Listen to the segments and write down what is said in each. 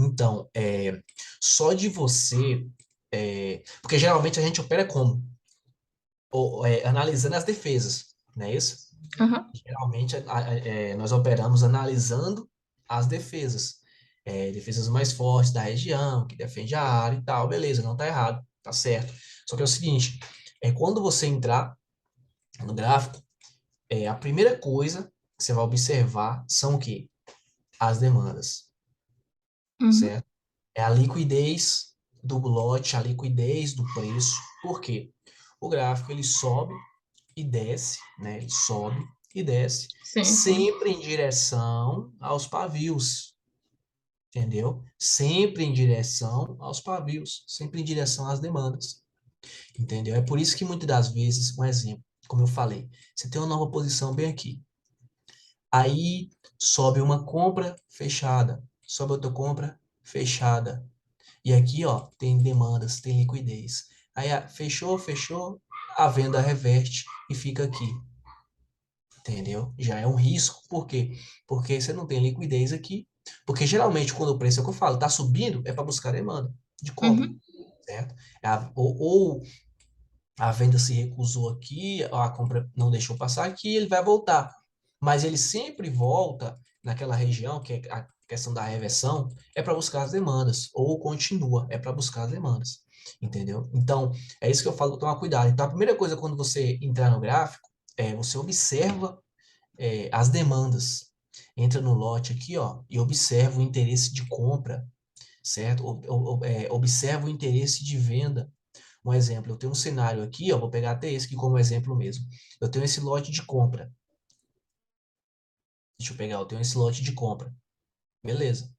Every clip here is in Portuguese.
Então, só de você, porque geralmente a gente opera como? Analisando as defesas, não é isso? Aham. Geralmente nós operamos analisando as defesas. Defesas mais fortes da região, que defende a área e tal, beleza, não tá errado, tá certo. Só que é o seguinte, quando você entrar no gráfico, a primeira coisa que você vai observar são o quê? As demandas, Uhum. certo? É a liquidez do lote, a liquidez do preço. Por quê? O gráfico ele sobe e desce, né? Ele sobe e desce, Sim, sim. sempre em direção aos pavios, entendeu? Sempre em direção aos pavios, sempre em direção às demandas, entendeu? É por isso que muitas das vezes, um exemplo, como eu falei, você tem uma nova posição bem aqui, aí sobe uma compra fechada, sobe outra compra fechada, e aqui, ó, tem demandas, tem liquidez. Aí, fechou, fechou, a venda reverte e fica aqui. Entendeu? Já é um risco, por quê? Porque você não tem liquidez aqui. Porque geralmente, quando o preço é o que eu falo, tá subindo, é para buscar demanda de compra, Uhum. certo? Ou a venda se recusou aqui, a compra não deixou passar aqui, ele vai voltar. Mas ele sempre volta naquela região, que é a questão da reversão, é para buscar as demandas, ou continua, é para buscar as demandas. Entendeu? Então, é isso que eu falo, tomar cuidado. Então, a primeira coisa quando você entrar no gráfico, você observa as demandas. Entra no lote aqui, ó, e observa o interesse de compra, certo? Observa o interesse de venda. Um exemplo, eu tenho um cenário aqui, ó, vou pegar até esse aqui como exemplo mesmo. Eu tenho esse lote de compra. Deixa eu pegar, eu tenho esse lote de compra. Beleza.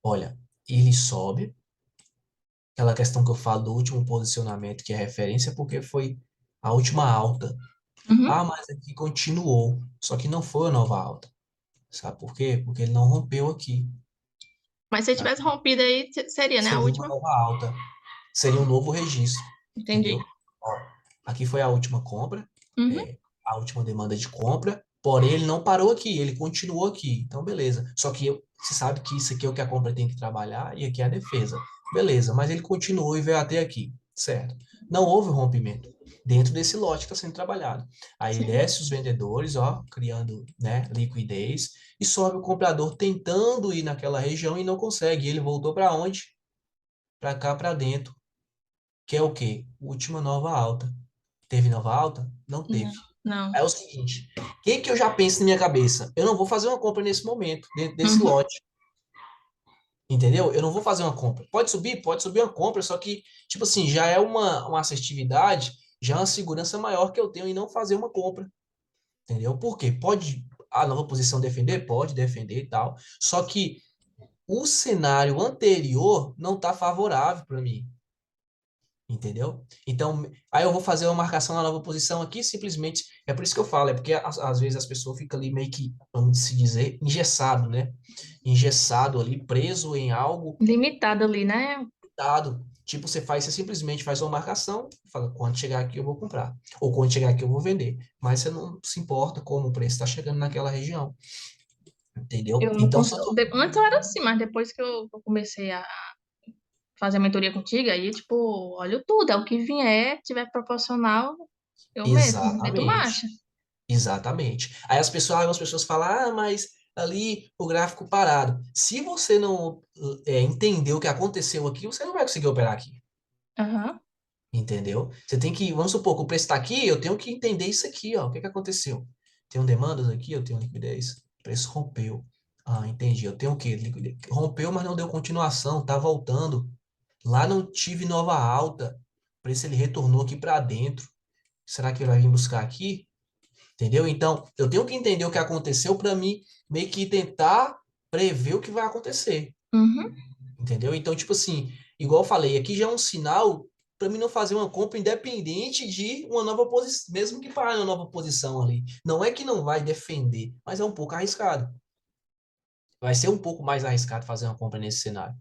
Olha, ele sobe. Aquela questão que eu falo do último posicionamento, que é referência, porque foi a última alta. Ah, Uhum. mas aqui continuou. Só que não foi a nova alta. Sabe por quê? Porque ele não rompeu aqui. Mas se Sabe? tivesse rompido aí, seria, né? A Seria uma última. nova alta. Seria um novo registro. Entendi. Entendeu? Ó, aqui foi a última compra, Uhum. é, a última demanda de compra, porém ele não parou aqui, ele continuou aqui. Então, beleza. Só que você sabe que isso aqui é o que a compra tem que trabalhar e aqui é a defesa. Beleza, mas ele continuou e veio até aqui, certo? Não houve rompimento dentro desse lote que está sendo trabalhado. Aí Sim. desce os vendedores, ó, criando, né, liquidez, e sobe o comprador tentando ir naquela região e não consegue. E ele voltou para onde? Para cá, para dentro, que é o quê? Última nova alta. Teve nova alta? Não Não, teve. não. Aí é o seguinte, o que que eu já penso na minha cabeça? Eu não vou fazer uma compra nesse momento, dentro desse Uhum. lote, entendeu? Eu não vou fazer uma compra. Pode subir uma compra, só que, tipo assim, já é uma assertividade, já é uma segurança maior que eu tenho em não fazer uma compra, entendeu? Por quê? Pode a nova posição defender? Pode defender e tal, só que o cenário anterior não está favorável para mim. Entendeu? Então, aí eu vou fazer uma marcação na nova posição aqui, simplesmente. É por isso que eu falo, é porque às vezes as pessoas ficam ali meio que, vamos se dizer, engessado, né? Engessado ali, preso em algo Limitado ali, né? dado. Tipo, você simplesmente faz uma marcação, fala, quando chegar aqui eu vou comprar. Ou quando chegar aqui eu vou vender. Mas você não se importa como o preço está chegando naquela região. Entendeu? Eu não Então, se consigo. Antes eu era assim, mas depois que eu comecei a fazer a mentoria contigo, aí, tipo, olho tudo. É o que vier, tiver proporcional, eu meto exatamente. marcha. Exatamente. Aí as pessoas falam, ah, mas ali o gráfico parado. Se você não entender o que aconteceu aqui, você não vai conseguir operar aqui. Aham. Entendeu? Você tem que, vamos supor que o preço está aqui, eu tenho que entender isso aqui, ó. O que que aconteceu? Tenho demandas aqui, eu tenho liquidez. O preço rompeu. Ah, entendi. Eu tenho o quê? Liquidez. Rompeu, mas não deu continuação, tá voltando. Lá não tive nova alta. O preço ele retornou aqui para dentro. Será que ele vai vir buscar aqui? Entendeu? Então, eu tenho que entender o que aconteceu para mim meio que tentar prever o que vai acontecer. Uhum. Entendeu? Então, tipo assim, igual eu falei, aqui já é um sinal para mim não fazer uma compra independente de uma nova posição, mesmo que parar uma nova posição ali. Não é que não vai defender, mas é um pouco arriscado. Vai ser um pouco mais arriscado fazer uma compra nesse cenário.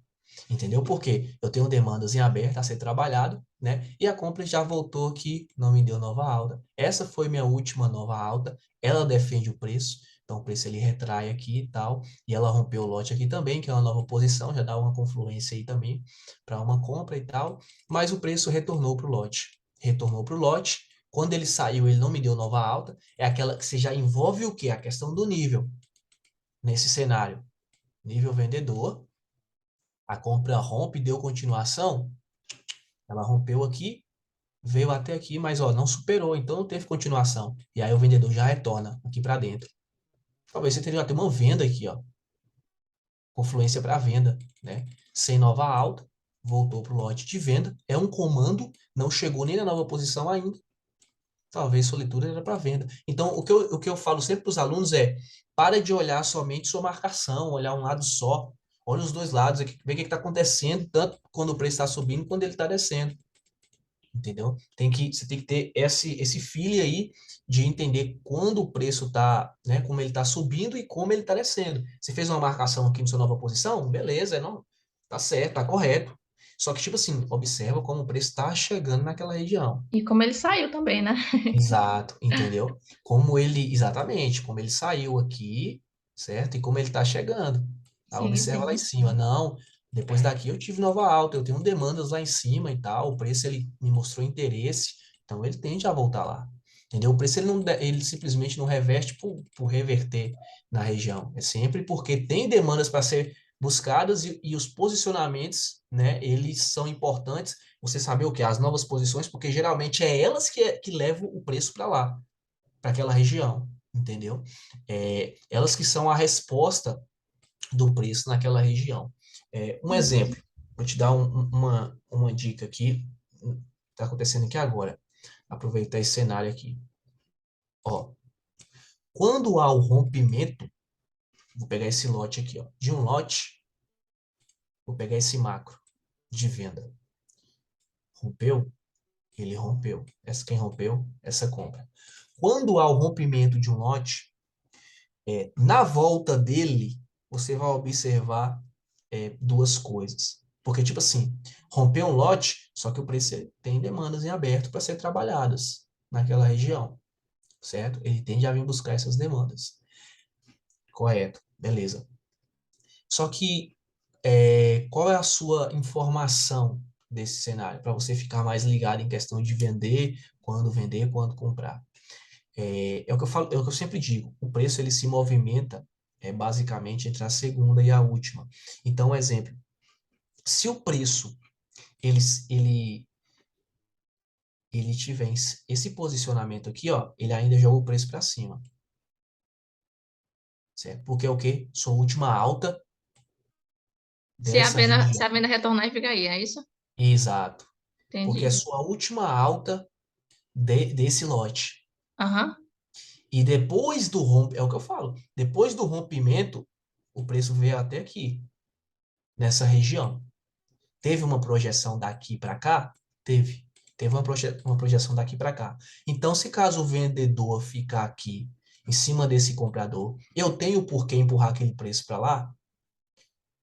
Entendeu? Porque eu tenho demandas em aberto a ser trabalhado, né? E a compra já voltou aqui, não me deu nova alta. Essa foi minha última nova alta. Ela defende o preço. Então o preço ele retrai aqui e tal, e ela rompeu o lote aqui também, que é uma nova posição, já dá uma confluência aí também para uma compra e tal, mas o preço retornou para o lote. Retornou para o lote. Quando ele saiu, ele não me deu nova alta. É aquela que você já envolve o quê? A questão do nível nesse cenário. Nível vendedor, a compra rompe, deu continuação, ela rompeu aqui, veio até aqui, mas ó, não superou, então não teve continuação. E aí o vendedor já retorna aqui para dentro. Talvez você tenha até uma venda aqui, ó, confluência para venda, né? Sem nova alta, voltou para o lote de venda, é um comando, não chegou nem na nova posição ainda. Talvez sua leitura era para venda. Então, o que eu falo sempre para os alunos é: para de olhar somente sua marcação, olhar um lado só. Olha os dois lados, aqui, vê o que está acontecendo, tanto quando o preço está subindo, quando ele está descendo. Entendeu? Você tem que ter esse feeling aí de entender quando o preço está, né, como ele está subindo e como ele está descendo. Você fez uma marcação aqui na sua nova posição? Beleza, não, tá certo, tá correto. Só que, tipo assim, observa como o preço está chegando naquela região. E como ele saiu também, né? Exato, entendeu? Exatamente, como ele saiu aqui, certo? E como ele está chegando. Tá? Sim, Observa lá em sim. cima. Não, depois daqui eu tive nova alta, eu tenho demandas lá em cima e tal, o preço ele me mostrou interesse, então ele tende a voltar lá. Entendeu? O preço ele, não, ele simplesmente não reverte por reverter na região. É sempre porque tem demandas para ser buscadas e os posicionamentos, né, eles são importantes você saber o que? As novas posições, porque geralmente é elas que levam o preço para lá, para aquela região, entendeu? Elas que são a resposta do preço naquela região. Um exemplo, Uhum. vou te dar uma dica aqui, está acontecendo aqui agora. Aproveitar esse cenário aqui. Ó, quando há o rompimento, vou pegar esse lote aqui, ó, de um lote, vou pegar esse macro de venda. Rompeu? Ele rompeu. Quem rompeu? Essa compra. Quando há o rompimento de um lote, na volta dele, você vai observar duas coisas. Porque, tipo assim, rompeu um lote, só que o preço tem demandas em aberto para ser trabalhadas naquela região, certo? Ele tende a vir buscar essas demandas. Correto, beleza. Só que, qual é a sua informação desse cenário? Para você ficar mais ligado em questão de vender, quando comprar. É o que eu falo, é o que eu sempre digo, o preço ele se movimenta basicamente entre a segunda e a última. Então, exemplo, se o preço ele, ele, ele tiver esse posicionamento aqui, ó, ele ainda joga o preço para cima, certo? Porque é o quê? Sua última alta dessa Se região. a venda retornar e fica aí, é isso? Exato. Porque é Entendi. sua última alta desse lote. Aham. E depois do rompimento, é o que eu falo, depois do rompimento, o preço veio até aqui, nessa região. Teve uma projeção daqui para cá? Teve. Teve uma projeção daqui para cá. Então, se caso o vendedor ficar aqui em cima desse comprador, eu tenho por que empurrar aquele preço para lá?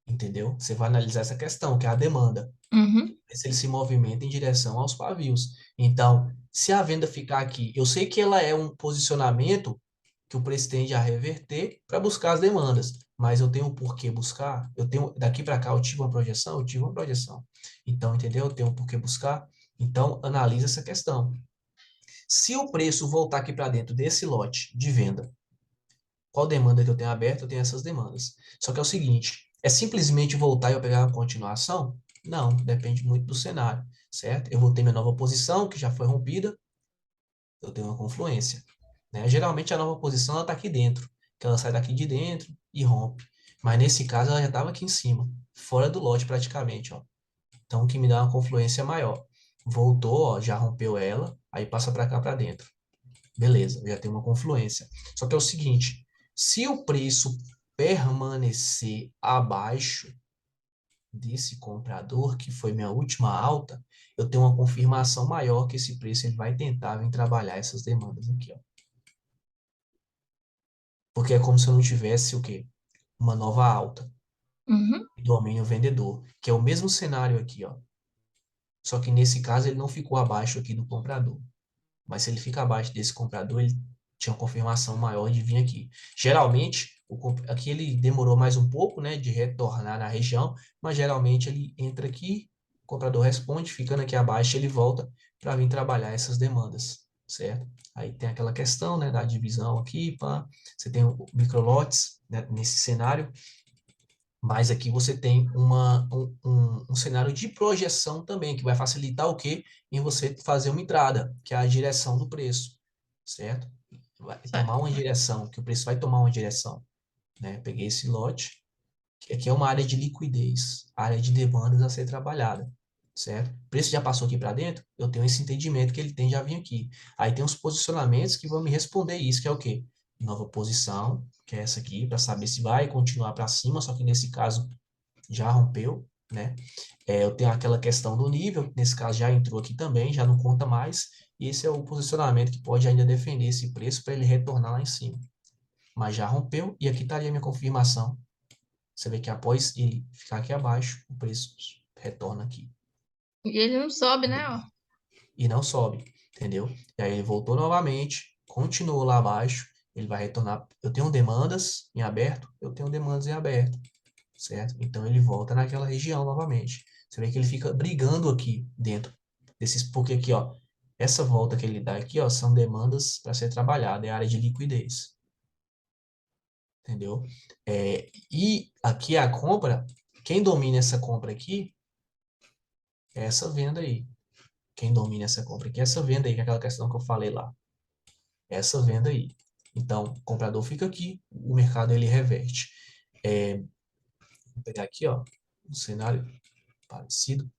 Entendeu? Você vai analisar essa questão, que é a demanda. Uhum. Se ele se movimenta em direção aos pavios. Então, se a venda ficar aqui, eu sei que ela é um posicionamento que o preço tende a reverter para buscar as demandas. Mas eu tenho por que buscar? Eu tenho daqui para cá eu tive uma projeção, eu tive uma projeção. Então, entendeu? Eu tenho por que buscar. Então, analisa essa questão. Se o preço voltar aqui para dentro desse lote de venda, qual demanda que eu tenho aberta? Eu tenho essas demandas. Só que é o seguinte, é simplesmente voltar e eu pegar uma continuação? Não, depende muito do cenário, certo? Eu vou ter minha nova posição, que já foi rompida, eu tenho uma confluência, né? Geralmente a nova posição ela está aqui dentro, que ela sai daqui de dentro e rompe. Mas nesse caso ela já estava aqui em cima, fora do lote praticamente, ó. Então o que me dá uma confluência maior. Voltou, ó, já rompeu ela, aí passa para cá para dentro. Beleza, já tem uma confluência. Só que é o seguinte, se o preço permanecer abaixo desse comprador, que foi minha última alta, eu tenho uma confirmação maior que esse preço ele vai tentar vir trabalhar essas demandas aqui, ó. Porque é como se eu não tivesse o quê? Uma nova alta Uhum. do domínio vendedor, que é o mesmo cenário aqui, ó. Só que nesse caso ele não ficou abaixo aqui do comprador. Mas se ele fica abaixo desse comprador, ele tinha uma confirmação maior de vir aqui. Geralmente, aqui ele demorou mais um pouco, né, de retornar na região, mas geralmente ele entra aqui, o comprador responde, ficando aqui abaixo, ele volta para vir trabalhar essas demandas, certo? Aí tem aquela questão, né, da divisão aqui, pá. Você tem o microlotes, né, nesse cenário, mas aqui você tem um cenário de projeção também, que vai facilitar o quê? Em você fazer uma entrada, que é a direção do preço, certo? Vai tomar Certo. uma direção, que o preço vai tomar uma direção, né? Peguei esse lote, que aqui é uma área de liquidez, área de demandas a ser trabalhada, certo? O preço já passou aqui para dentro, eu tenho esse entendimento que ele tem já vir aqui. Aí tem os posicionamentos que vão me responder isso, que é o quê? Nova posição, que é essa aqui, para saber se vai continuar para cima, só que nesse caso já rompeu, né? Eu tenho aquela questão do nível, que nesse caso já entrou aqui também, já não conta mais, e esse é o posicionamento que pode ainda defender esse preço para ele retornar lá em cima. Mas já rompeu, e aqui estaria a minha confirmação. Você vê que após ele ficar aqui abaixo, o preço retorna aqui. E ele não sobe, né, ó. E não sobe, entendeu? E aí ele voltou novamente, continuou lá abaixo, ele vai retornar. Eu tenho demandas em aberto, eu tenho demandas em aberto, certo? Então ele volta naquela região novamente. Você vê que ele fica brigando aqui dentro desses, porque aqui, ó, essa volta que ele dá aqui, ó, são demandas para ser trabalhada, é a área de liquidez, entendeu? E aqui a compra, quem domina essa compra aqui é essa venda aí. Quem domina essa compra aqui é essa venda aí, que é aquela questão que eu falei lá. É essa venda aí. Então, o comprador fica aqui, o mercado ele reverte. Vou pegar aqui, ó, um cenário parecido.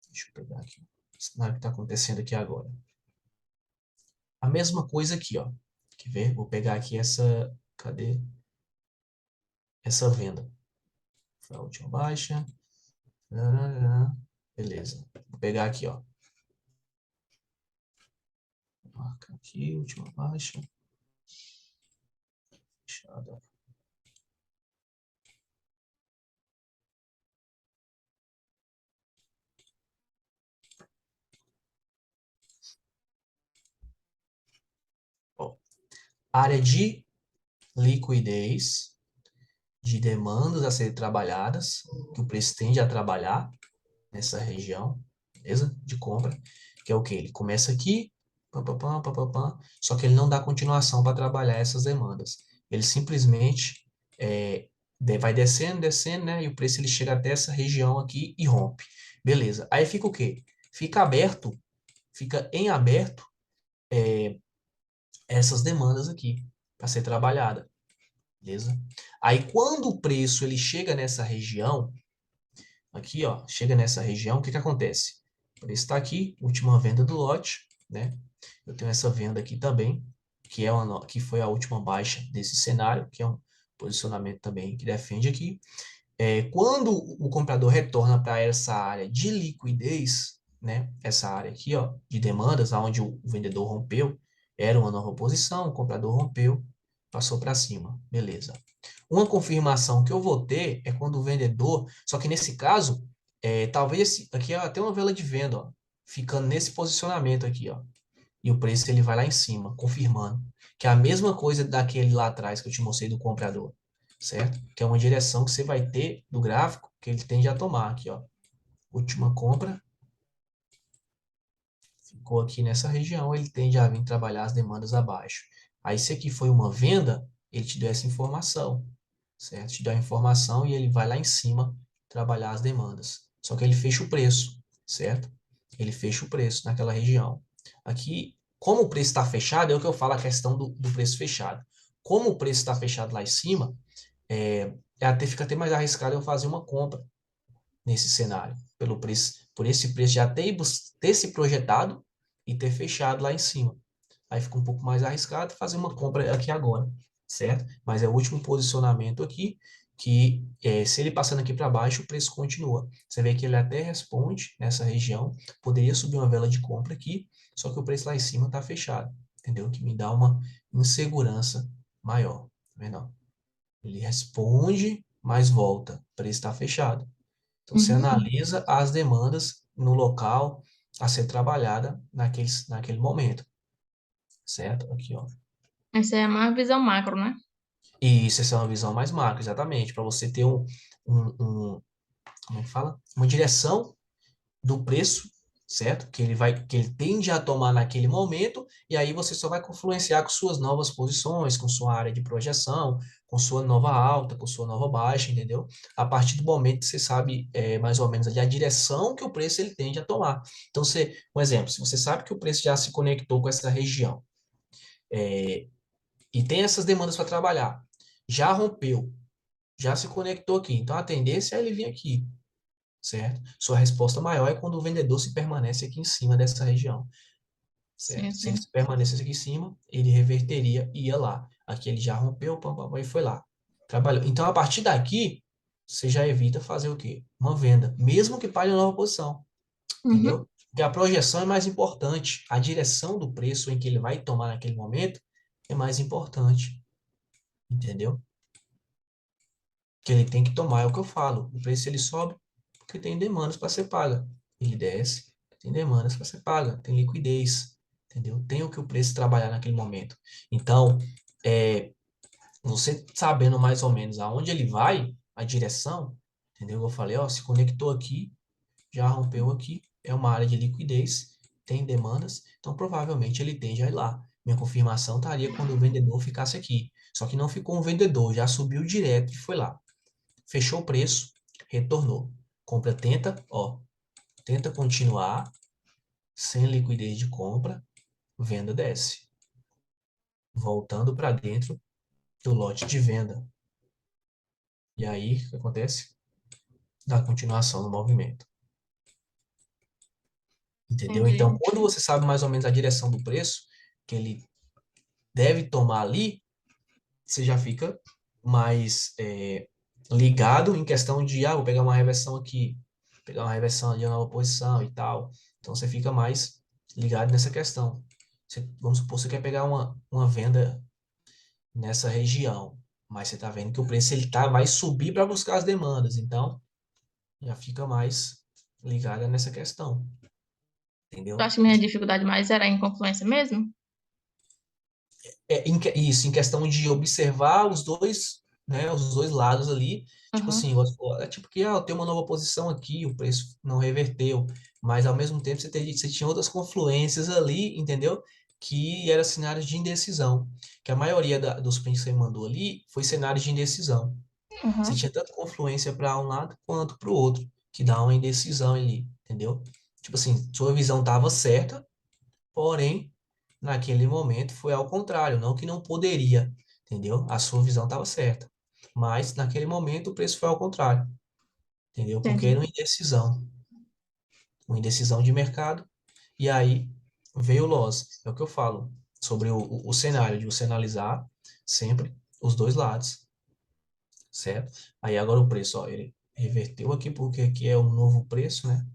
Deixa eu pegar aqui o cenário que está acontecendo aqui agora. A mesma coisa aqui, ó. Quer ver? Vou pegar aqui essa. Cadê? Essa venda. Foi a última baixa. Beleza. Vou pegar aqui, ó. Marca aqui, última baixa. Fechada. Ó, área de liquidez, de demandas a serem trabalhadas, que o preço tende a trabalhar nessa região, beleza? De compra, que é o que? Ele começa aqui, pam, pam, pam, pam, pam, pam, só que ele não dá continuação para trabalhar essas demandas. Ele simplesmente vai descendo, descendo, né? E o preço ele chega até essa região aqui e rompe. Beleza. Aí fica o quê? Fica aberto, fica em aberto essas demandas aqui para ser trabalhada. Beleza? Aí quando o preço ele chega nessa região, aqui, ó, chega nessa região, o que que acontece? O preço está aqui, última venda do lote, né? Eu tenho essa venda aqui também, que foi a última baixa desse cenário, que é um posicionamento também que defende aqui. Quando o comprador retorna para essa área de liquidez, né? Essa área aqui, ó, de demandas, onde o vendedor rompeu, era uma nova posição, o comprador rompeu, passou para cima, beleza. Uma confirmação que eu vou ter é quando o vendedor, só que nesse caso, talvez aqui é até uma vela de venda, ó, ficando nesse posicionamento aqui, ó, e o preço ele vai lá em cima, confirmando, que é a mesma coisa daquele lá atrás que eu te mostrei do comprador, certo? Que é uma direção que você vai ter do gráfico que ele tende a tomar aqui, ó. Última compra, ficou aqui nessa região, ele tende a vir trabalhar as demandas abaixo. Aí, se aqui foi uma venda, ele te deu essa informação, certo? Te dá a informação e ele vai lá em cima trabalhar as demandas. Só que ele fecha o preço, certo? Ele fecha o preço naquela região. Aqui, como o preço está fechado, é o que eu falo a questão do preço fechado. Como o preço está fechado lá em cima, fica até mais arriscado eu fazer uma compra nesse cenário, pelo preço, por esse preço já ter se projetado e ter fechado lá em cima. Aí fica um pouco mais arriscado fazer uma compra aqui agora, certo? Mas é o último posicionamento aqui, que se ele passando aqui para baixo, o preço continua. Você vê que ele até responde nessa região, poderia subir uma vela de compra aqui, só que o preço lá em cima está fechado, entendeu? Que me dá uma insegurança maior, tá vendo? Ele responde, mas volta, o preço está fechado. Então, você Uhum. analisa as demandas no local a ser trabalhada naquele momento, certo? Aqui, ó. Essa é a mais visão macro, né? E isso, essa é uma visão mais macro, exatamente, para você ter como é que fala? Uma direção do preço, certo? Que ele tende a tomar naquele momento, e aí você só vai confluenciar com suas novas posições, com sua área de projeção, com sua nova alta, com sua nova baixa, entendeu? A partir do momento que você sabe mais ou menos ali a direção que o preço ele tende a tomar. Então, um exemplo, se você sabe que o preço já se conectou com essa região, e tem essas demandas para trabalhar, já rompeu, já se conectou aqui, então a tendência é ele vir aqui, certo? Sua resposta maior é quando o vendedor se permanece aqui em cima dessa região, Sim, certo? Se ele sim. se permanecesse aqui em cima, ele reverteria e ia lá. Aqui ele já rompeu, pam, pam, pam, e foi lá. Trabalhou. Então, a partir daqui, você já evita fazer o quê? Uma venda, mesmo que pague uma nova posição, Uhum. entendeu? Porque a projeção é mais importante, a direção do preço em que ele vai tomar naquele momento é mais importante, entendeu? Que ele tem que tomar, é o que eu falo. O preço ele sobe porque tem demandas para ser paga. Ele desce, tem demandas para ser paga, tem liquidez, entendeu? Tem o que o preço trabalhar naquele momento. Então, é, você sabendo mais ou menos aonde ele vai, a direção, entendeu? Eu falei, ó, se conectou aqui, já rompeu aqui, é uma área de liquidez, tem demandas, então provavelmente ele tende a ir lá. Minha confirmação estaria quando o vendedor ficasse aqui. Só que não ficou um vendedor, já subiu direto e foi lá. Fechou o preço, retornou. Compra tenta, ó, tenta continuar sem liquidez de compra, venda desce. Voltando para dentro do lote de venda. E aí, o que acontece? Dá continuação no movimento. Entendeu? Então, Entendi. quando você sabe mais ou menos a direção do preço que ele deve tomar ali, você já fica mais ligado em questão de, vou pegar uma reversão aqui, pegar uma reversão ali, uma nova posição e tal. Então, você fica mais ligado nessa questão. Vamos supor, você quer pegar uma venda nessa região, mas você está vendo que o preço vai subir para buscar as demandas. Então, já fica mais ligada nessa questão, Tu entendeu? acha que minha dificuldade mais era a inconfluência mesmo? Isso, em questão de observar os dois, né, os dois lados ali, tipo Aham. assim, é tipo que, eu tenho uma nova posição aqui, o preço não reverteu, mas ao mesmo tempo você tinha outras confluências ali, entendeu? Que era cenários de indecisão, que a maioria dos prints que você mandou ali foi cenário de indecisão. Você Aham. tinha tanto confluência para um lado quanto para o outro, que dá uma indecisão ali, entendeu? Tipo assim, sua visão estava certa, porém, naquele momento foi ao contrário, não que não poderia, entendeu? A sua visão estava certa. Mas naquele momento o preço foi ao contrário, entendeu? Porque era Entendi. uma indecisão de mercado, e aí veio o loss. É o que eu falo sobre o cenário, de você analisar sempre os dois lados, certo? Aí agora o preço, ó, ele reverteu aqui porque aqui é um novo preço, né?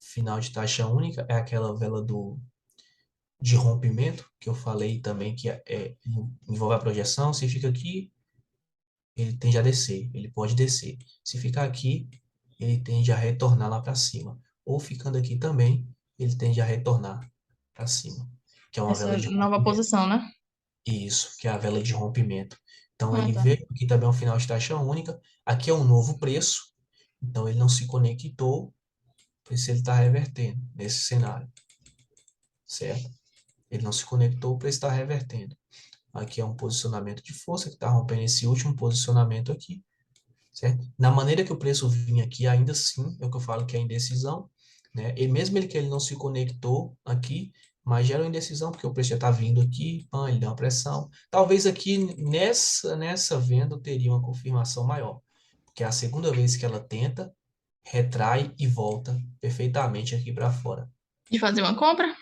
Final de taxa única é aquela vela de rompimento, que eu falei também que envolve a projeção. Se fica aqui, ele tende a descer, ele pode descer. Se ficar aqui, ele tende a retornar lá para cima. Ou ficando aqui também, ele tende a retornar para cima, que é uma Essa vela de nova rompimento. posição, né? Isso, que é a vela de rompimento. Então Ah, ele tá. veio, aqui também é um final de taxa única, aqui é um novo preço, então ele não se conectou, por isso ele está revertendo nesse cenário, certo? Ele não se conectou para estar revertendo. Aqui é um posicionamento de força que está rompendo esse último posicionamento aqui, certo? Na maneira que o preço vinha aqui, ainda assim, é o que eu falo que é indecisão, né? E mesmo ele que ele não se conectou aqui, mas gera uma indecisão, porque o preço já está vindo aqui, ele dá uma pressão. Talvez aqui nessa venda eu teria uma confirmação maior, porque é a segunda vez que ela tenta, retrai e volta perfeitamente aqui para fora. De fazer uma compra?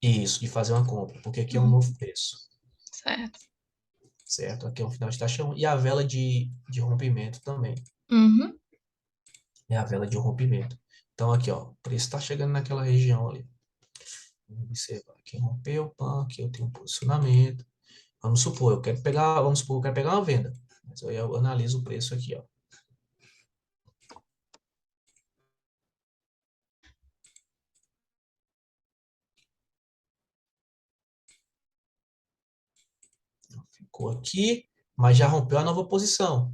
Isso, de fazer uma compra, porque aqui é um Uhum. novo preço. Certo. Certo? Aqui é um final de taxa 1. E a vela de rompimento também. Uhum. É a vela de rompimento. Então, aqui, ó, o preço está chegando naquela região ali. Vamos observar. Aqui rompeu, pã, aqui eu tenho um posicionamento. Vamos supor, eu quero pegar uma venda. Mas eu analiso o preço aqui, ó. ficou aqui, mas já rompeu a nova posição,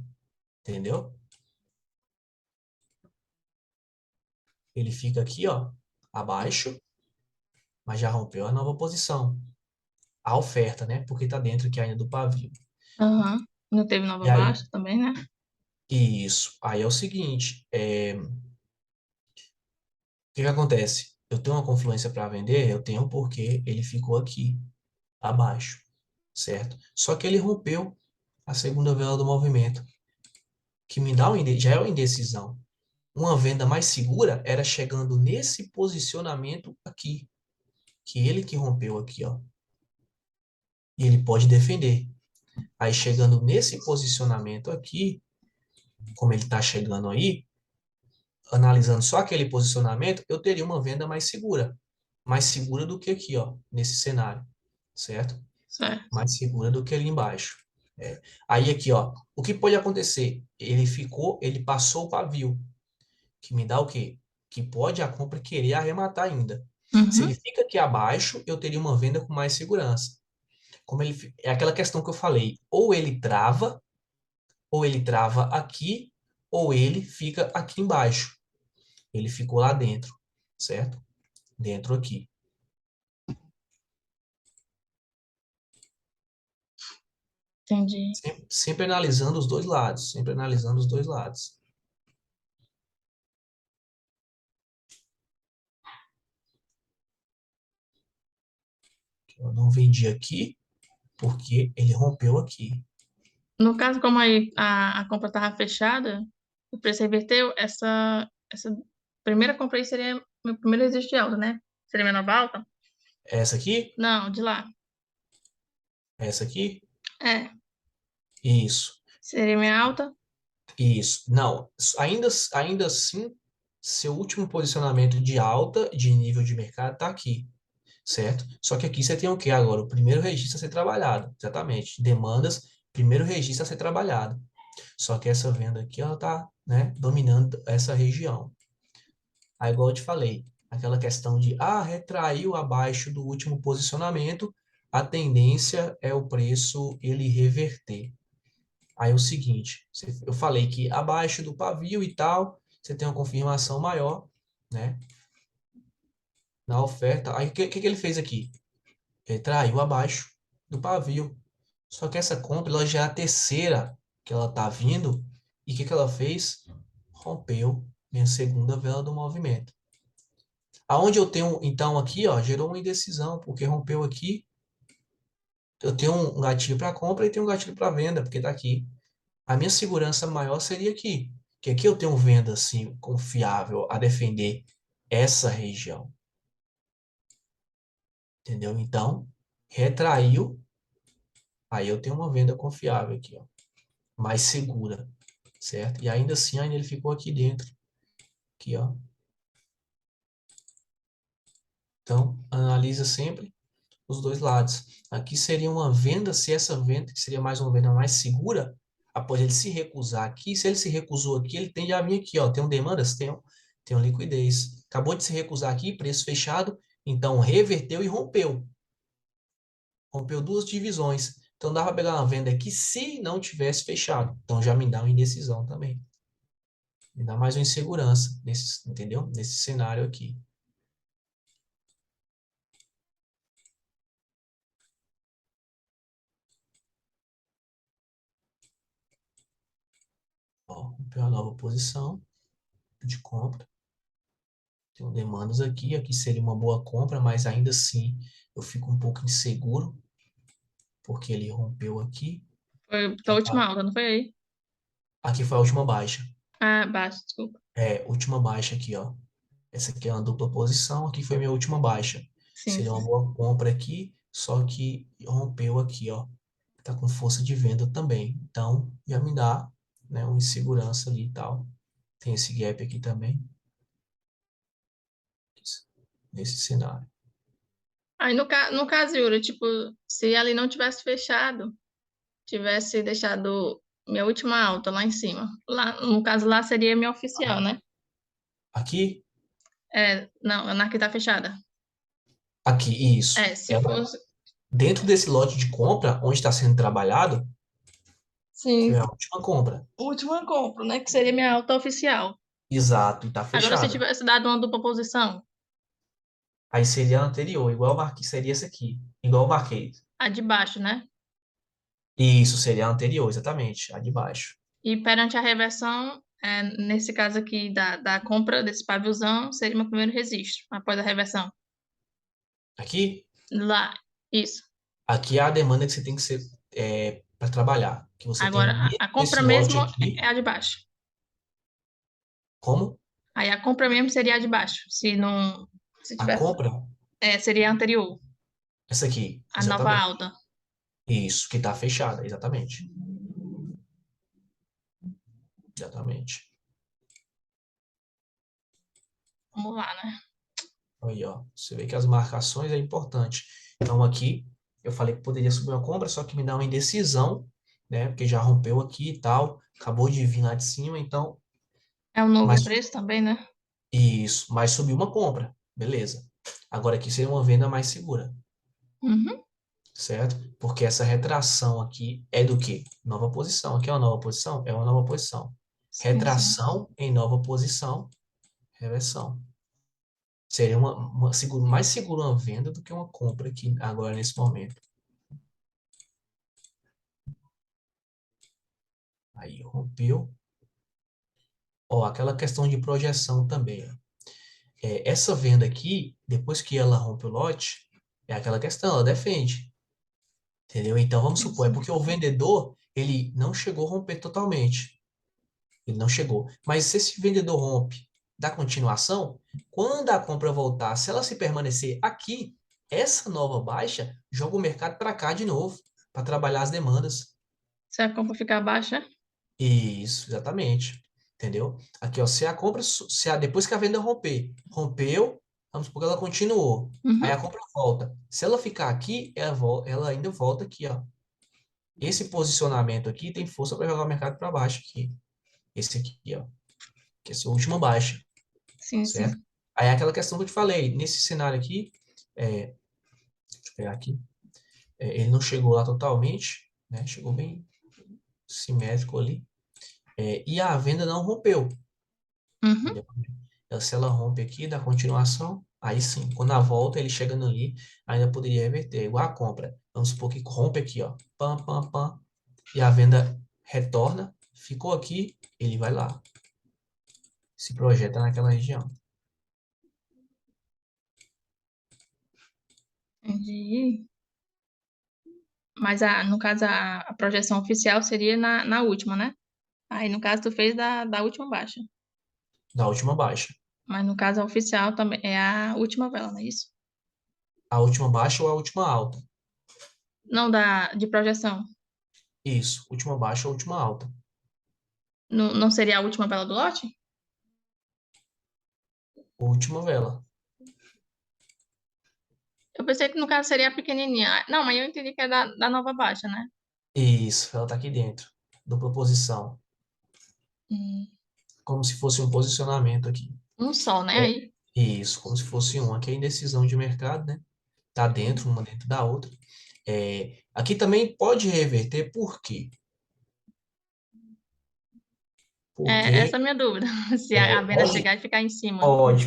entendeu? Ele fica aqui, ó, abaixo, mas já rompeu a nova posição. A oferta, né? Porque tá dentro aqui ainda do pavio. Aham. Não teve nova E aí, baixa também, né? isso. Aí é o seguinte, o que que acontece? Eu tenho uma confluência para vender, eu tenho porque ele ficou aqui, abaixo, certo? Só que ele rompeu a segunda vela do movimento, que me dá já é uma indecisão. Uma venda mais segura era chegando nesse posicionamento aqui, que ele que rompeu aqui, ó. E ele pode defender. Aí chegando nesse posicionamento aqui, como ele está chegando aí, analisando só aquele posicionamento, eu teria uma venda mais segura do que aqui, ó, nesse cenário, certo? Certo. Mais segura do que ali embaixo. É. Aí aqui, ó, o que pode acontecer? Ele passou o pavio, que me dá o quê? Que pode a compra querer arrematar ainda. Se ele Uhum. fica aqui abaixo, eu teria uma venda com mais segurança. É aquela questão que eu falei, ou ele trava aqui, ou ele fica aqui embaixo. Ele ficou lá dentro, certo? Dentro aqui. Entendi. Sempre analisando os dois lados, sempre analisando os dois lados. Eu não vendi aqui porque ele rompeu aqui. No caso, como aí a compra estava fechada, o preço reverteu, essa primeira compra aí seria meu primeiro registro de alta, né? Seria minha nova alta? Essa aqui, Não, de lá. essa aqui, É, isso, seria minha alta? isso. Não, ainda assim, seu último posicionamento de alta de nível de mercado está aqui, certo? Só que aqui você tem o que agora? O primeiro registro a ser trabalhado, exatamente. Demandas, primeiro registro a ser trabalhado. Só que essa venda aqui, ela tá, né, dominando essa região. Aí, igual eu te falei, aquela questão de, retraiu abaixo do último posicionamento, a tendência é o preço ele reverter. Aí é o seguinte, eu falei que abaixo do pavio e tal, você tem uma confirmação maior, né, na oferta. Aí, o que ele fez aqui? Retraiu abaixo do pavio. Só que essa compra, ela já é a terceira que ela tá vindo, e o que ela fez? Rompeu minha segunda vela do movimento. Aonde eu tenho, então, aqui, ó, gerou uma indecisão, porque rompeu aqui. Eu tenho um gatilho para compra e tenho um gatilho para venda, porque tá aqui. A minha segurança maior seria aqui, que aqui eu tenho venda, assim, confiável a defender essa região, entendeu? Então, retraiu, aí eu tenho uma venda confiável aqui, ó, mais segura, certo? E ainda ele ficou aqui dentro, aqui, ó. Então, analisa sempre os dois lados. Aqui seria uma venda, se essa venda, que seria mais uma venda mais segura, após ele se recusar aqui, se ele se recusou aqui, ele tende a vir aqui, ó, tem um demandas, tem um liquidez. Acabou de se recusar aqui, preço fechado, então reverteu e rompeu. Rompeu duas divisões. Então dá para pegar uma venda aqui se não tivesse fechado. Então já me dá uma indecisão também. Me dá mais uma insegurança, entendeu? Nesse cenário aqui. Ó, rompeu a nova posição de compra. Tenho demandas aqui, aqui seria uma boa compra, mas ainda assim eu fico um pouco inseguro, porque ele rompeu aqui. Foi da Já última tá- alta, não foi aí? Aqui foi a última baixa. Ah, baixo, desculpa. Última baixa aqui, ó. Essa aqui é uma dupla posição, aqui foi minha última baixa. Sim, Seria uma sim. boa compra aqui, só que rompeu aqui, ó. Tá com força de venda também. Então, já me dá, né, uma insegurança ali e tal. Tem esse gap aqui também, nesse cenário. Aí no caso, Yuri, tipo, se ali não tivesse fechado, tivesse deixado minha última alta lá em cima. Lá, no caso, lá seria minha oficial, né? Aqui, É, não, na que tá fechada. aqui, isso. É, se fosse. Dentro desse lote de compra, onde está sendo trabalhado, foi Sim, a última compra. última compra, né? Que seria minha alta oficial. Exato, e está Agora, se fechada. tivesse dado uma dupla posição, Aí seria a anterior, igual eu marquei, seria essa aqui, igual eu marquei. a de baixo, né? Isso seria a anterior, exatamente, a de baixo. E perante a reversão, nesse caso aqui da compra desse paviozão, seria meu primeiro registro, após a reversão. Aqui, Lá, isso. aqui é a demanda que você tem que ser para trabalhar, que você Agora, tem a dentro compra desse lote mesmo aqui, é a de baixo. como Aí a compra mesmo seria a de baixo. Se não, se a tivesse, compra, seria a anterior, essa aqui, a nova exatamente. alta. Isso, que está fechada, exatamente. Exatamente. Vamos lá, né? Aí, ó, você vê que as marcações é importante. Então, aqui, eu falei que poderia subir uma compra, só que me dá uma indecisão, né? Porque já rompeu aqui e tal, acabou de vir lá de cima, então, É um novo mas preço também, né? isso, mas subiu uma compra, beleza. Agora aqui seria uma venda mais segura, Uhum. certo? Porque essa retração aqui é do quê? Nova posição. Aqui é uma nova posição? É uma nova posição. Sim, sim. Retração em nova posição, reversão. Seria uma seguro, mais segura uma venda do que uma compra aqui agora nesse momento. Aí rompeu. Ó, aquela questão de projeção também. Ó. Essa venda aqui, depois que ela rompe o lote, é aquela questão, ela defende. Entendeu? Então vamos Sim, supor, é sim. porque o vendedor, ele não chegou a romper totalmente. Ele não chegou. Mas se esse vendedor rompe da continuação, quando a compra voltar, se ela se permanecer aqui, essa nova baixa joga o mercado para cá de novo, para trabalhar as demandas. Se a compra ficar baixa, Isso, exatamente. Entendeu? Aqui, ó, se a compra, depois que a venda romper, rompeu, vamos supor que ela continuou. Aí uhum. a compra volta. Se ela ficar aqui, ela ainda volta aqui, ó. Esse posicionamento aqui tem força para jogar o mercado para baixo aqui. Esse aqui, ó, que é a sua última baixa, Sim, certo? sim. Aí é aquela questão que eu te falei, nesse cenário aqui, deixa eu pegar aqui, ele não chegou lá totalmente, né? Chegou bem simétrico ali, e a venda não rompeu, Uhum. entendeu? Se ela rompe aqui, dá continuação, aí sim, quando a volta, ele chegando ali, ainda poderia reverter, igual a compra. Vamos supor que rompe aqui, ó, pam, pam, pam, e a venda retorna, ficou aqui, ele vai lá, se projeta naquela região. Entendi. Mas no caso, a projeção oficial seria na última, né? Aí, no caso, tu fez da última baixa. Da última baixa. Mas no caso, a oficial também é a última vela, não é isso? A última baixa ou a última alta? Não de projeção. Isso, última baixa ou última alta. Não seria a última vela do lote? Última vela. Eu pensei que no caso seria a pequenininha. Não, mas eu entendi que é da nova baixa, né? Isso, ela tá aqui dentro. Dupla posição. Hum, Como se fosse um posicionamento aqui. um só, né? É. Aí. Isso, como se fosse um. Aqui é indecisão de mercado, né? Tá dentro, Hum. uma dentro da outra. Aqui também pode reverter, por quê? Essa é a Porque minha dúvida. Se a venda pode, chegar e ficar em cima.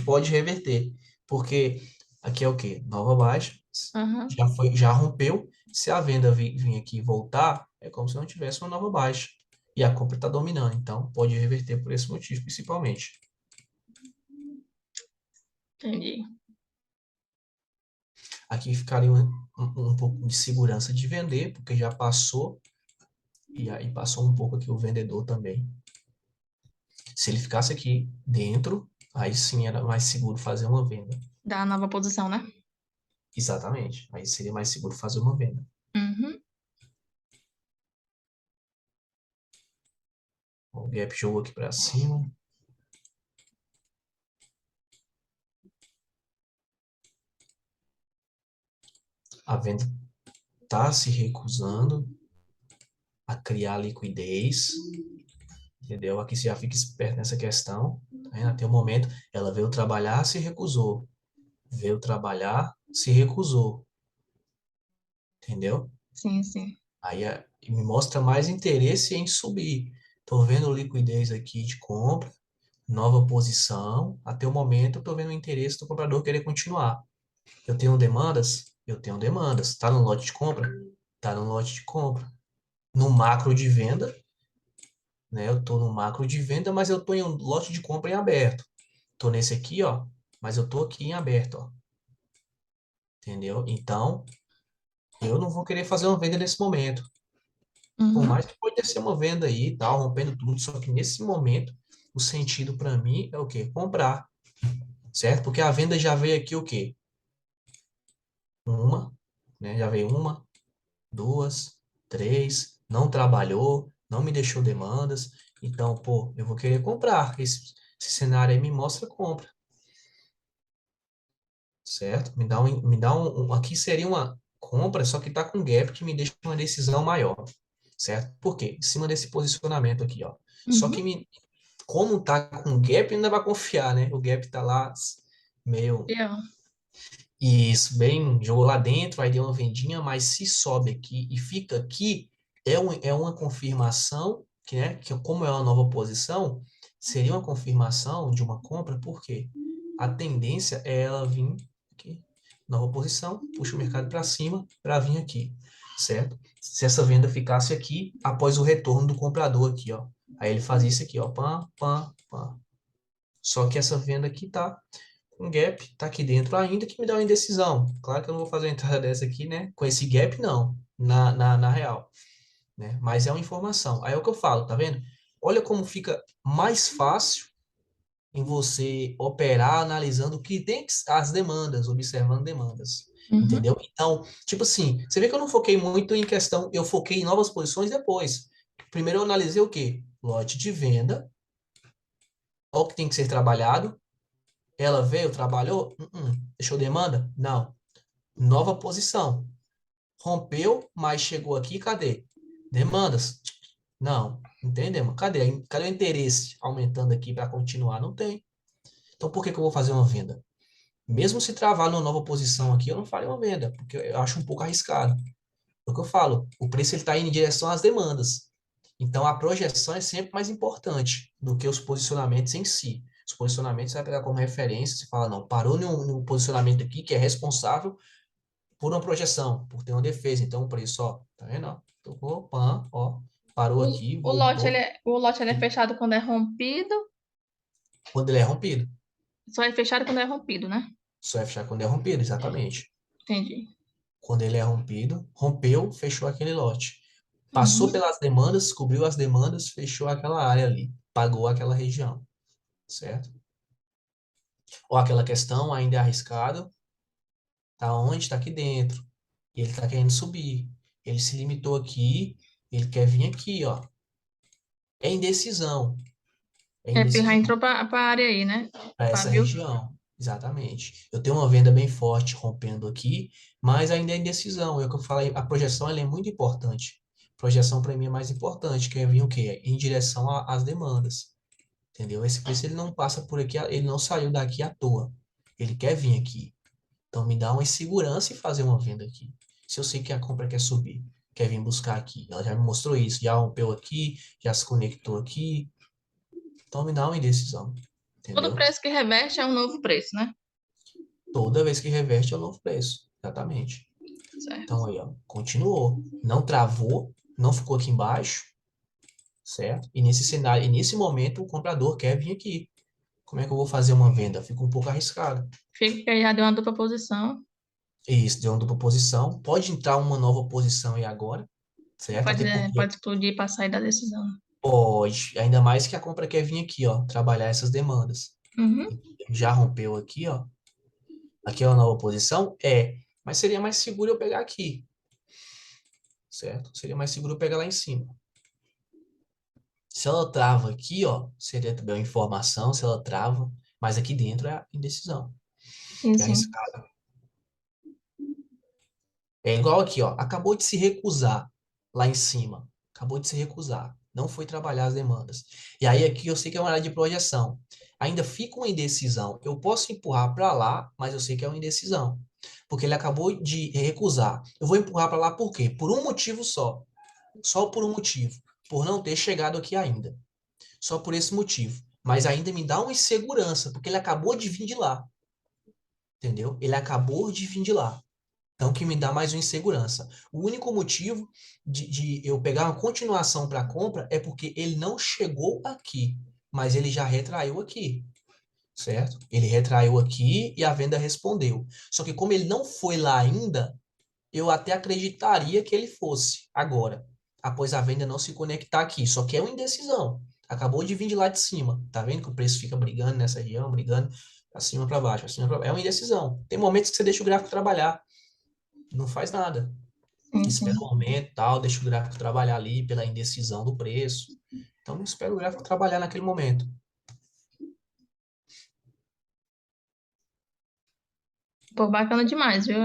pode reverter. Porque aqui é o quê? Nova baixa. Aham, Já rompeu. Se a venda vir aqui e voltar, é como se não tivesse uma nova baixa. E a compra está dominando. Então, pode reverter por esse motivo, principalmente. entendi. Aqui ficaria um pouco de segurança de vender, porque já passou. E aí passou um pouco aqui o vendedor também. Se ele ficasse aqui dentro, aí sim era mais seguro fazer uma venda. Da nova posição, né? Exatamente. Aí seria mais seguro fazer uma venda. Uhum. O gap jogou aqui para cima. A venda está se recusando a criar liquidez. Entendeu? Aqui você já fica esperto nessa questão. Tá vendo? Até o momento, ela veio trabalhar, se recusou. Veio trabalhar, se recusou. entendeu? Sim, sim. Aí me mostra mais interesse em subir. Tô vendo liquidez aqui de compra, nova posição. Até o momento, eu tô vendo o interesse do comprador querer continuar. Eu tenho demandas? Eu tenho demandas. Tá no lote de compra? Tá no lote de compra. No macro de venda, né? Eu tô no macro de venda, mas eu tô em um lote de compra em aberto. Tô nesse aqui, ó, mas eu tô aqui em aberto, ó. Entendeu? Então, eu não vou querer fazer uma venda nesse momento. Por Uhum. mais que pode ser uma venda aí, e tal, rompendo tudo, só que nesse momento, o sentido para mim é o quê? Comprar, certo? Porque a venda já veio aqui o quê? Uma, né? Já veio uma, duas, três, não trabalhou, não me deixou demandas. Então, pô, eu vou querer comprar. Esse cenário aí me mostra compra, certo? Aqui seria uma compra, só que tá com gap que me deixa uma decisão maior, certo? Por quê? Em cima desse posicionamento aqui, ó. Só que Uhum. como tá com gap, ainda vai confiar, né? O gap tá lá meio E, ó, isso, bem, jogou lá dentro, aí deu uma vendinha, mas se sobe aqui e fica aqui, é uma confirmação, que, né, que como é uma nova posição, seria uma confirmação de uma compra, porque a tendência é ela vir aqui, nova posição, puxa o mercado para cima para vir aqui, certo? Se essa venda ficasse aqui, após o retorno do comprador aqui, ó, aí ele faz isso aqui, ó, pam, pam, pam. Só que essa venda aqui tá um gap, tá aqui dentro ainda, que me dá uma indecisão. Claro que eu não vou fazer uma entrada dessa aqui, né? Com esse gap, não, na real, né? Mas é uma informação. Aí é o que eu falo, tá vendo? Olha como fica mais fácil em você operar analisando o que tem as demandas, observando demandas. uhum. Entendeu? Então, tipo assim, você vê que eu não foquei muito em questão, eu foquei em novas posições depois. Primeiro eu analisei o quê? Lote de venda, o que tem que ser trabalhado. Ela veio, trabalhou? Deixou demanda? Não. Nova posição. Rompeu, mas chegou aqui, cadê? Demandas? Não. Entendeu? Cadê o interesse aumentando aqui para continuar? Não tem. Então, por que que eu vou fazer uma venda? Mesmo se travar numa nova posição aqui, eu não faria uma venda, porque eu acho um pouco arriscado. É o que eu falo, o preço está indo em direção às demandas. Então, a projeção é sempre mais importante do que os posicionamentos em si. Os posicionamentos você vai pegar como referência, você fala, não, parou num posicionamento aqui que é responsável por uma projeção, por ter uma defesa. Então, o preço, ó, tá vendo? Ó, tocou, pã, ó, parou O, aqui, o lote, voltou, o lote ele é fechado quando é rompido. quando ele é rompido. Só é fechado quando é rompido, né? Só é fechar quando é rompido, exatamente. Entendi. Quando ele é rompido, rompeu, fechou aquele lote. Passou Uhum. pelas demandas, cobriu as demandas, fechou aquela área ali, pagou aquela região, certo? Ou aquela questão ainda é arriscado, tá onde? Tá aqui dentro. E ele tá querendo subir. Ele se limitou aqui, ele quer vir aqui, ó. É indecisão, é É, porque já indecisão entrou para a área aí, né? para essa Pavio. região. Exatamente. Eu tenho uma venda bem forte rompendo aqui, mas ainda é indecisão. É o que eu falei, a projeção ela é muito importante. Projeção para mim é mais importante, que é vir o quê? Em direção às demandas. Entendeu? Esse preço ele não passa por aqui, ele não saiu daqui à toa. Ele quer vir aqui. Então me dá uma segurança em fazer uma venda aqui. Se eu sei que a compra quer subir, quer vir buscar aqui, ela já me mostrou isso, já rompeu aqui, já se conectou aqui, então me dá uma indecisão, Todo entendeu? preço que reverte é um novo preço, né? Toda vez que reverte é um novo preço, exatamente. Certo. Então aí, ó, continuou, não travou, não ficou aqui embaixo, certo? E nesse cenário, e nesse momento o comprador quer vir aqui. Como é que eu vou fazer uma venda? Fica um pouco arriscado. Fica que aí já deu uma dupla posição. Isso, deu uma dupla posição. Pode entrar uma nova posição aí agora, certo? Pode, Até porque pode explodir para sair da decisão. pode, ainda mais que a compra quer vir aqui, ó, trabalhar essas demandas. Uhum. Já rompeu aqui, ó. Aqui é uma nova posição? É, mas seria mais seguro eu pegar aqui, certo? Seria mais seguro eu pegar lá em cima. Se ela trava aqui, ó, seria também uma informação, se ela trava, mas aqui dentro é a indecisão. Sim, É sim. arriscado. É igual aqui, ó, acabou de se recusar lá em cima. Acabou de se recusar. Não foi trabalhar as demandas. E aí aqui eu sei que é uma área de projeção. Ainda fica uma indecisão. Eu posso empurrar para lá, mas eu sei que é uma indecisão. Porque ele acabou de recusar. Eu vou empurrar para lá por quê? Por um motivo só. Só por um motivo. Por não ter chegado aqui ainda. Só por esse motivo. Mas ainda me dá uma insegurança, porque ele acabou de vir de lá. Entendeu? Ele acabou de vir de lá. Então, que me dá mais uma insegurança. O único motivo de eu pegar uma continuação para a compra é porque ele não chegou aqui, mas ele já retraiu aqui, certo? Ele retraiu aqui e a venda respondeu. Só que como ele não foi lá ainda, eu até acreditaria que ele fosse agora, após a venda não se conectar aqui. Só que é uma indecisão. Acabou de vir de lá de cima. Tá vendo que o preço fica brigando nessa região, brigando acima para baixo, acima para baixo. É uma indecisão. Tem momentos que você deixa o gráfico trabalhar, não faz nada. Sim, Espera um sim. momento, tal, deixa o gráfico trabalhar ali pela indecisão do preço. Então, espera o gráfico trabalhar naquele momento. Pô, bacana demais, viu?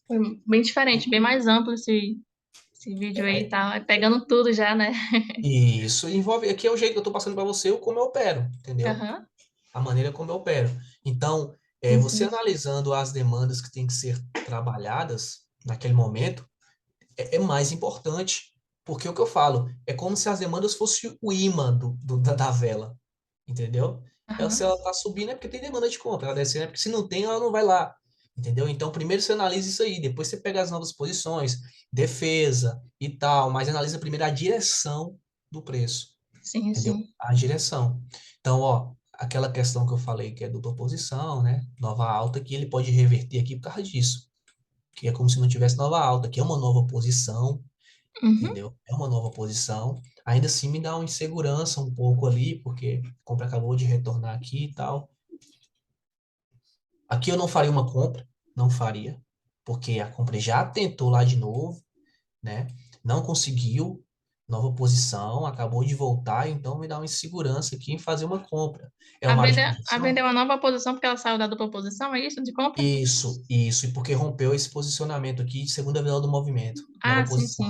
Foi bem diferente, bem mais amplo esse vídeo aí e É, tal. É pegando tudo já, né? e isso envolve, aqui é o jeito que eu estou passando para você, o como eu opero, entendeu? Aham. A maneira como eu opero. Então, Sim, você sim. analisando as demandas que têm que ser trabalhadas naquele momento, é mais importante. Porque o que eu falo, é como se as demandas fossem o imã da vela, entendeu? Se Aham. ela está subindo é porque tem demanda de compra, ela descendo é porque se não tem, ela não vai lá, entendeu? Então, primeiro você analisa isso aí, depois você pega as novas posições, defesa e tal, mas analisa primeiro a direção do preço, Sim, entendeu? sim. A direção. Então, ó, aquela questão que eu falei que é dupla posição, né? Nova alta, que ele pode reverter aqui por causa disso, que é como se não tivesse nova alta, que é uma nova posição, Uhum. entendeu? É uma nova posição. Ainda assim me dá uma insegurança um pouco ali, porque a compra acabou de retornar aqui e tal. Aqui eu não faria uma compra, não faria, porque a compra já tentou lá de novo, né? Não conseguiu, nova posição, acabou de voltar, então me dá uma insegurança aqui em fazer uma compra. É uma área de A projeção? venda é uma nova posição porque ela saiu da dupla posição, é isso? De compra? Isso, e porque rompeu esse posicionamento aqui de segunda vela do movimento, Ah, nova sim, posição. sim.